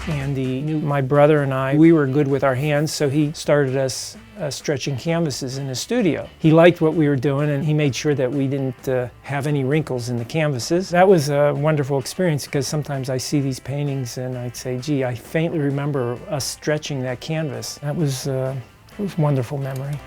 Andy knew my brother and I, we were good with our hands, so he started us stretching canvases in his studio. He liked what we were doing, and he made sure that we didn't have any wrinkles in the canvases. That was a wonderful experience, because sometimes I see these paintings and I'd say, gee, I faintly remember us stretching that canvas. That was a wonderful memory.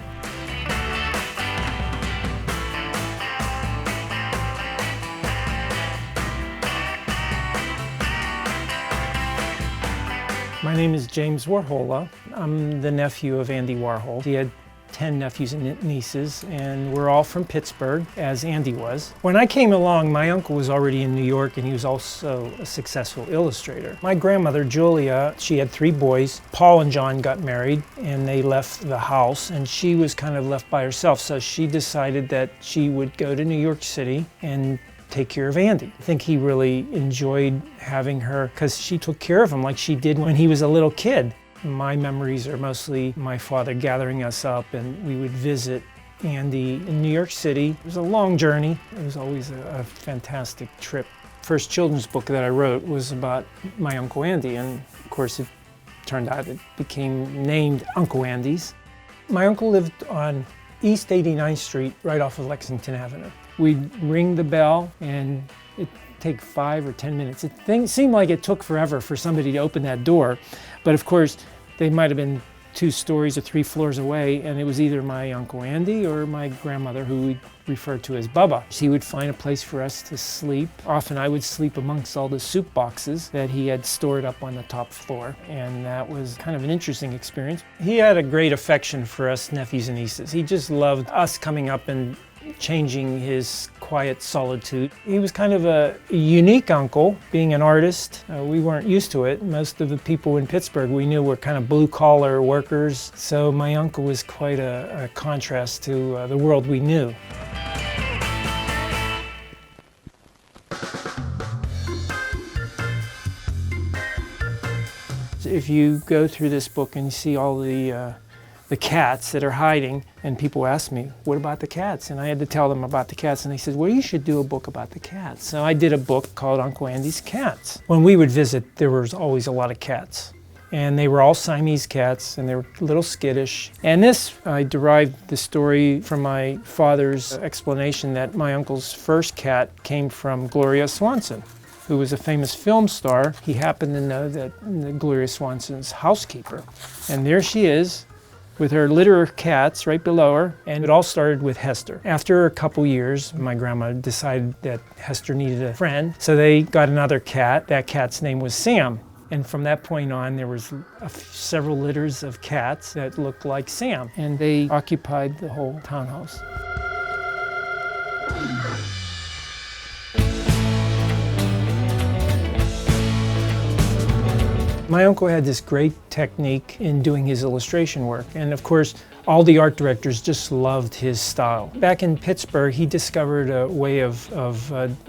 My name is James Warhola. I'm the nephew of Andy Warhol. He had 10 nephews and nieces, and we're all from Pittsburgh, as Andy was. When I came along, my uncle was already in New York, and he was also a successful illustrator. My grandmother, Julia, she had 3 boys. Paul and John got married, and they left the house, and she was kind of left by herself, so she decided that she would go to New York City and take care of Andy. I think he really enjoyed having her because she took care of him like she did when he was a little kid. My memories are mostly my father gathering us up, and we would visit Andy in New York City. It was a long journey. It was always a fantastic trip. First children's book that I wrote was about my Uncle Andy, and of course it turned out it became named Uncle Andy's. My uncle lived on East 89th Street, right off of Lexington Avenue. We'd ring the bell, and it'd take 5 or 10 minutes. It seemed like it took forever for somebody to open that door, but of course, they might have been 2 stories or 3 floors away, and it was either my Uncle Andy or my grandmother, who we referred to as Bubba. He would find a place for us to sleep. Often I would sleep amongst all the soup boxes that he had stored up on the top floor, and that was kind of an interesting experience. He had a great affection for us nephews and nieces. He just loved us coming up and changing his quiet solitude. He was kind of a unique uncle, being an artist. We weren't used to it. Most of the people in Pittsburgh we knew were kind of blue-collar workers, so my uncle was quite a contrast to the world we knew. If you go through this book and you see all the cats that are hiding, and people ask me, what about the cats? And I had to tell them about the cats, and they said, well, you should do a book about the cats. So I did a book called Uncle Andy's Cats. When we would visit, there was always a lot of cats. And they were all Siamese cats, and they were a little skittish. And this, I derived the story from my father's explanation that my uncle's first cat came from Gloria Swanson, who was a famous film star. He happened to know that Gloria Swanson's housekeeper. And there she is, with her litter of cats right below her, and it all started with Hester. After a couple years, my grandma decided that Hester needed a friend, so they got another cat. That cat's name was Sam. And from that point on, there was several litters of cats that looked like Sam, and they occupied the whole townhouse. My uncle had this great technique in doing his illustration work, and of course, all the art directors just loved his style. Back in Pittsburgh, he discovered a way of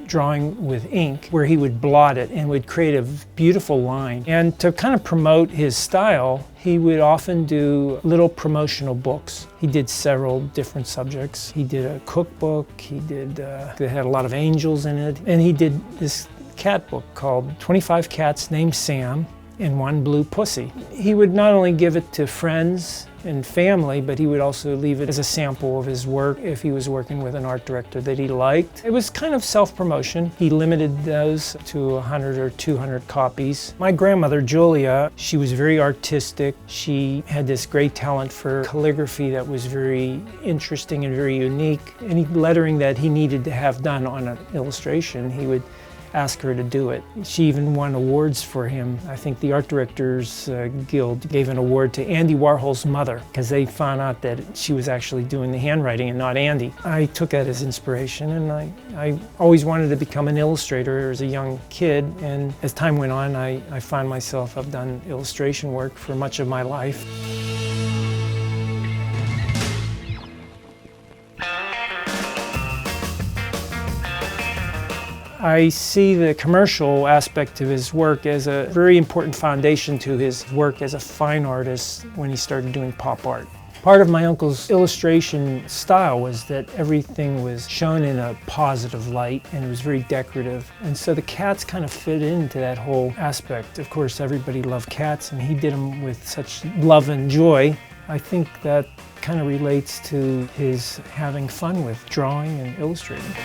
drawing with ink where he would blot it and would create a beautiful line. And to kind of promote his style, he would often do little promotional books. He did several different subjects. He did a cookbook, that had a lot of angels in it, and he did this cat book called 25 Cats Named Sam and One Blue Pussy. He would not only give it to friends and family, but he would also leave it as a sample of his work if he was working with an art director that he liked. It was kind of self-promotion. He limited those to 100 or 200 copies. My grandmother, Julia, she was very artistic. She had this great talent for calligraphy that was very interesting and very unique. Any lettering that he needed to have done on an illustration, he would ask her to do it. She even won awards for him. I think the Art Directors Guild gave an award to Andy Warhol's mother because they found out that she was actually doing the handwriting and not Andy. I took that as inspiration, and I always wanted to become an illustrator as a young kid, and as time went on, I found myself, I've done illustration work for much of my life. I see the commercial aspect of his work as a very important foundation to his work as a fine artist when he started doing pop art. Part of my uncle's illustration style was that everything was shown in a positive light and it was very decorative. And so the cats kind of fit into that whole aspect. Of course, everybody loved cats and he did them with such love and joy. I think that kind of relates to his having fun with drawing and illustrating.